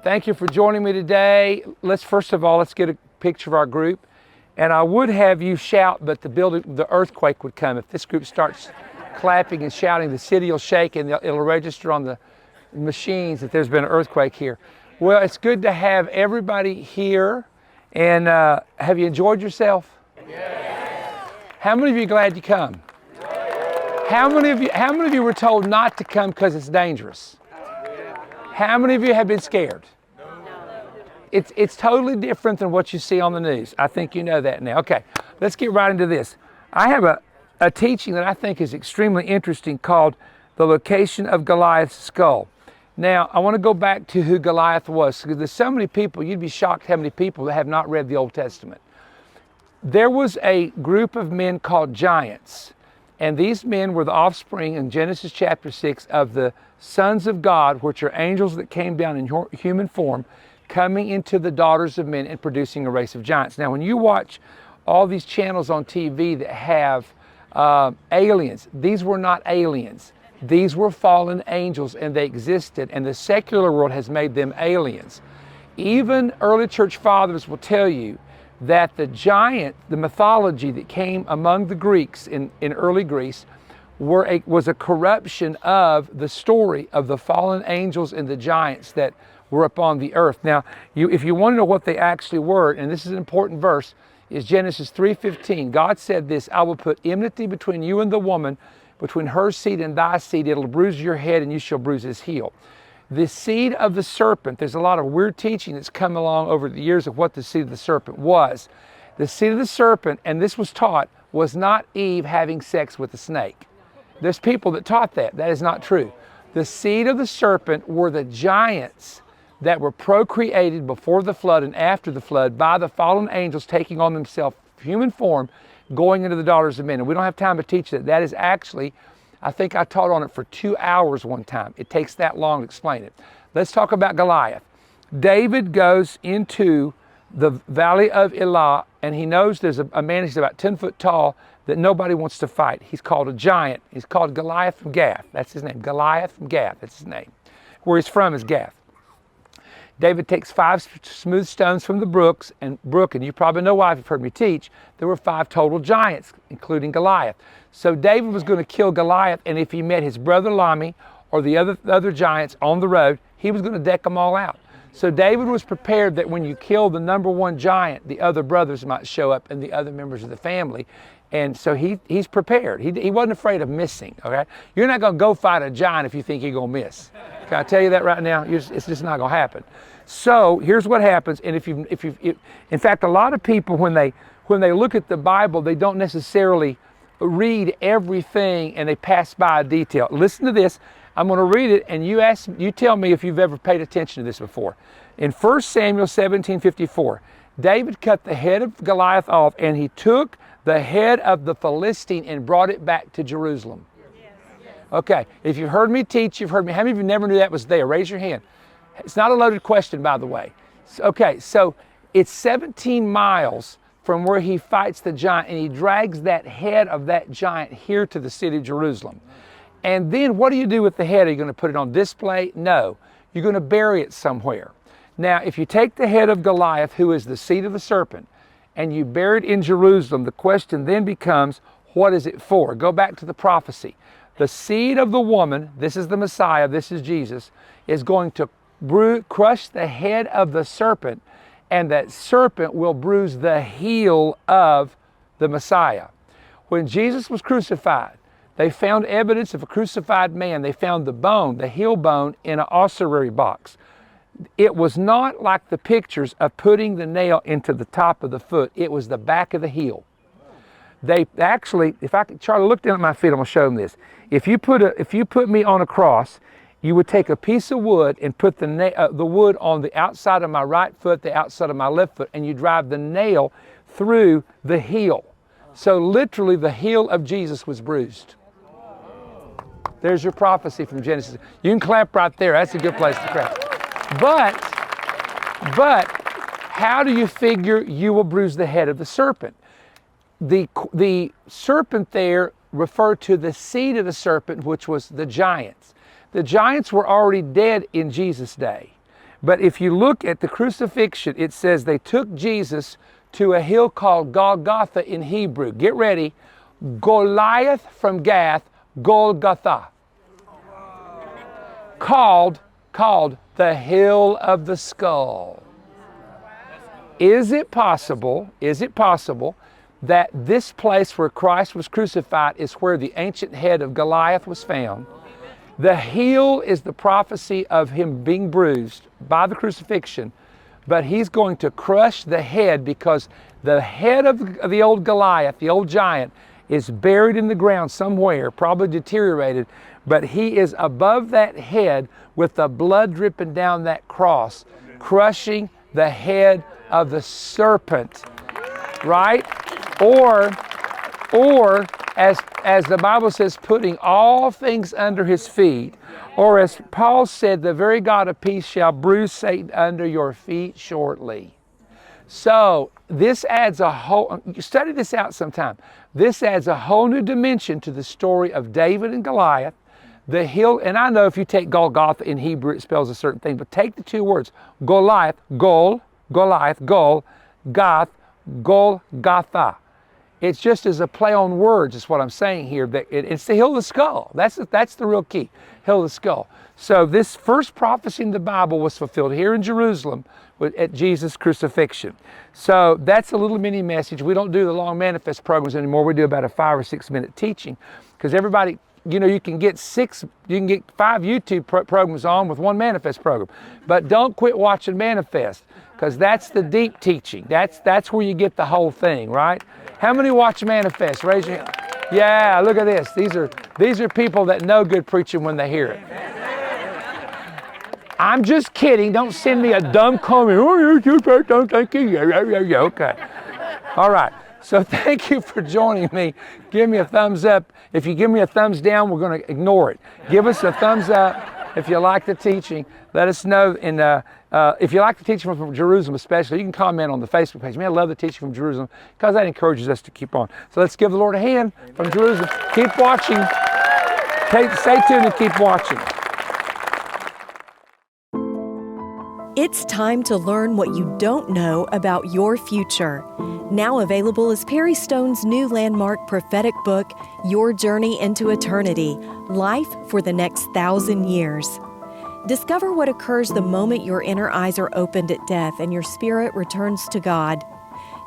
Thank you for joining me today. First of all, let's get a picture of our group. And I would have you shout, but the earthquake would come. If this group starts clapping and shouting, the city will shake and it'll register on the machines that there's been an earthquake here. Well, it's good to have everybody here. And have you enjoyed yourself? Yes. How many of you are glad you come? Yes. How many of you were told not to come because it's dangerous? How many of you have been scared? No. It's totally different than what you see on the news. I think you know that now. Okay, let's get right into this. I have a teaching that I think is extremely interesting called The Location of Goliath's Skull. Now, I want to go back to who Goliath was, because there's so many people, you'd be shocked how many people that have not read the Old Testament. There was a group of men called giants, and these men were the offspring in Genesis chapter 6 of the sons of God, which are angels that came down in human form, coming into the daughters of men and producing a race of giants. Now, when you watch all these channels on TV that have aliens, these were not aliens. These were fallen angels, and they existed, and the secular world has made them aliens. Even early church fathers will tell you that the giant, the mythology that came among the Greeks in early Greece, was a corruption of the story of the fallen angels and the giants that were upon the earth. Now, if you want to know what they actually were, and this is an important verse, is Genesis 3:15. God said this, "I will put enmity between you and the woman, between her seed and thy seed. It'll bruise your head and you shall bruise his heel." The seed of the serpent, there's a lot of weird teaching that's come along over the years of what the seed of the serpent was. The seed of the serpent, and this was taught, was not Eve having sex with the snake. There's people that taught that. That is not true. The seed of the serpent were the giants that were procreated before the flood and after the flood by the fallen angels taking on themselves human form, going into the daughters of men. And we don't have time to teach that. That is actually, I think I taught on it for 2 hours one time. It takes that long to explain it. Let's talk about Goliath. David goes into the valley of Elah, and he knows there's a man who's about 10 foot tall that nobody wants to fight. He's called a giant. He's called Goliath from Gath. That's his name. Goliath from Gath. That's his name. Where he's from is Gath. David takes 5 smooth stones from the brook, and you probably know why if you've heard me teach, there were 5 total giants, including Goliath. So David was going to kill Goliath, and if he met his brother Lami or the other giants on the road, he was going to deck them all out. So David was prepared that when you kill the number one giant, the other brothers might show up and the other members of the family. And so he's prepared. He wasn't afraid of missing, okay? You're not going to go fight a giant if you think you're going to miss. Can I tell you that right now? It's just not going to happen. So here's what happens. And in fact, a lot of people, when they look at the Bible, they don't necessarily read everything and they pass by a detail. Listen to this. I'm going to read it, and you tell me if you've ever paid attention to this before. In 1 Samuel 17:54, David cut the head of Goliath off, and he took the head of the Philistine and brought it back to Jerusalem. Okay, if you've heard me teach, you've heard me. How many of you never knew that was there? Raise your hand. It's not a loaded question, by the way. Okay, so it's 17 miles from where he fights the giant, and he drags that head of that giant here to the city of Jerusalem. And then what do you do with the head? Are you going to put it on display? No. You're going to bury it somewhere. Now, if you take the head of Goliath, who is the seed of the serpent, and you bury it in Jerusalem, the question then becomes, what is it for? Go back to the prophecy. The seed of the woman, this is the Messiah, this is Jesus, is going to crush the head of the serpent, and that serpent will bruise the heel of the Messiah. When Jesus was crucified, they found evidence of a crucified man. They found the bone, the heel bone, in an ossuary box. It was not like the pictures of putting the nail into the top of the foot. It was the back of the heel. They actually, Charlie, look down at my feet. I'm going to show them this. If you put me on a cross, you would take a piece of wood and put the wood on the outside of my right foot, the outside of my left foot, and you drive the nail through the heel. So literally, the heel of Jesus was bruised. There's your prophecy from Genesis. You can clap right there. That's a good place to clap. But how do you figure you will bruise the head of the serpent? The serpent there referred to the seed of the serpent, which was the giants. The giants were already dead in Jesus' day. But if you look at the crucifixion, it says they took Jesus to a hill called Golgotha in Hebrew. Get ready. Goliath from Gath, Golgotha. Called the hill of the skull. Is it possible that this place where Christ was crucified is where the ancient head of Goliath was found? The heel is the prophecy of him being bruised by the crucifixion, but he's going to crush the head, because the head of the old Goliath, the old giant, is buried in the ground somewhere, probably deteriorated, but he is above that head with the blood dripping down that cross, crushing the head of the serpent, right? Or as the Bible says, putting all things under his feet, or as Paul said, the very God of peace shall bruise Satan under your feet shortly. So this adds a whole, study this out sometime. This adds a whole new dimension to the story of David and Goliath. The hill, and I know if you take Golgotha in Hebrew, it spells a certain thing, but take the two words, Goliath, Goliath, Gath, Golgotha. It's just as a play on words is what I'm saying here. That it's the hill of the skull. That's the real key, hill of the skull. So this first prophecy in the Bible was fulfilled here in Jerusalem at Jesus' crucifixion. So that's a little mini message. We don't do the long manifest programs anymore. We do about a 5 or 6 minute teaching, because everybody, you can get 5 YouTube programs on with 1 manifest program. But don't quit watching manifest, because that's the deep teaching. That's where you get the whole thing, right? How many watch manifest? Raise your hand. Yeah, look at this. These are people that know good preaching when they hear it. I'm just kidding. Don't send me a dumb comment. Oh, you don't think you. Yeah, okay. All right. So thank you for joining me. Give me a thumbs up. If you give me a thumbs down, we're going to ignore it. Give us a thumbs up if you like the teaching. Let us know. If you like the teaching from Jerusalem especially, you can comment on the Facebook page. Man, I love the teaching from Jerusalem, because that encourages us to keep on. So let's give the Lord a hand from Jerusalem. Keep watching. Stay tuned and keep watching. It's time to learn what you don't know about your future. Now available is Perry Stone's new landmark prophetic book, Your Journey into Eternity, Life for the Next 1,000 Years. Discover what occurs the moment your inner eyes are opened at death and your spirit returns to God.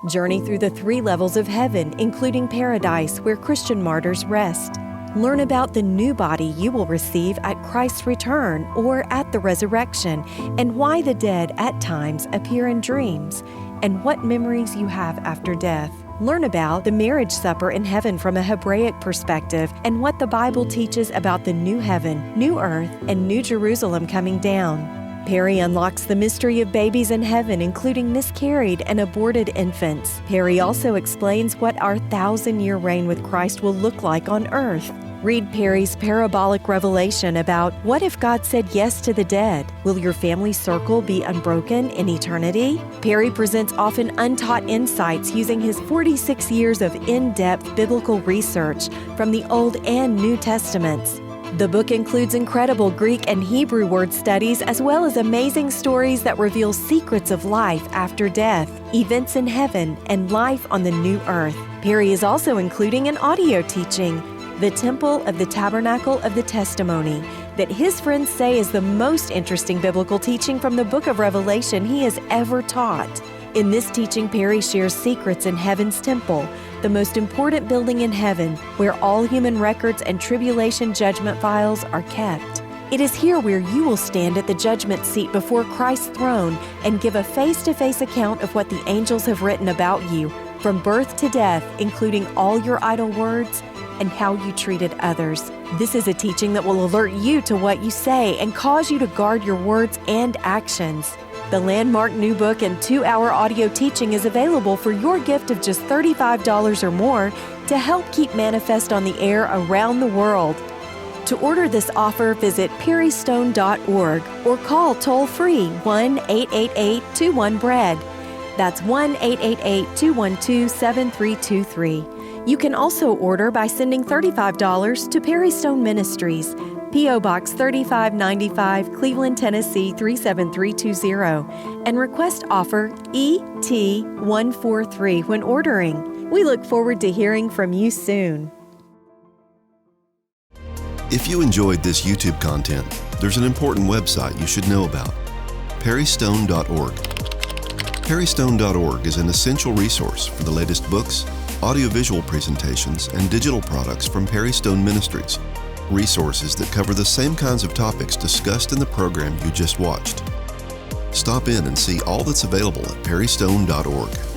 Journey through the 3 levels of heaven, including paradise, where Christian martyrs rest. Learn about the new body you will receive at Christ's return or at the resurrection, and why the dead at times appear in dreams, and what memories you have after death. Learn about the marriage supper in heaven from a Hebraic perspective, and what the Bible teaches about the new heaven, new earth, and new Jerusalem coming down. Perry unlocks the mystery of babies in heaven, including miscarried and aborted infants. Perry also explains what our 1,000-year reign with Christ will look like on earth. Read Perry's parabolic revelation about what if God said yes to the dead? Will your family circle be unbroken in eternity? Perry presents often untaught insights using his 46 years of in-depth biblical research from the Old and New Testaments. The book includes incredible Greek and Hebrew word studies, as well as amazing stories that reveal secrets of life after death, events in heaven, and life on the new earth. Perry is also including an audio teaching, The Temple of the Tabernacle of the Testimony, that his friends say is the most interesting biblical teaching from the book of Revelation he has ever taught. In this teaching, Perry shares secrets in Heaven's Temple, the most important building in heaven, where all human records and tribulation judgment files are kept. It is here where you will stand at the judgment seat before Christ's throne and give a face-to-face account of what the angels have written about you, from birth to death, including all your idle words and how you treated others. This is a teaching that will alert you to what you say and cause you to guard your words and actions. The landmark new book and 2-hour audio teaching is available for your gift of just $35 or more to help keep Manifest on the air around the world. To order this offer, visit perrystone.org or call toll-free 1-888-21-BREAD. That's 1-888-212-7323. You can also order by sending $35 to Perry Stone Ministries, P.O. Box 3595, Cleveland, Tennessee 37320, and request offer ET143 when ordering. We look forward to hearing from you soon. If you enjoyed this YouTube content, there's an important website you should know about: perrystone.org. Perrystone.org is an essential resource for the latest books, audiovisual presentations, and digital products from Perry Stone Ministries, resources that cover the same kinds of topics discussed in the program you just watched. Stop in and see all that's available at perrystone.org.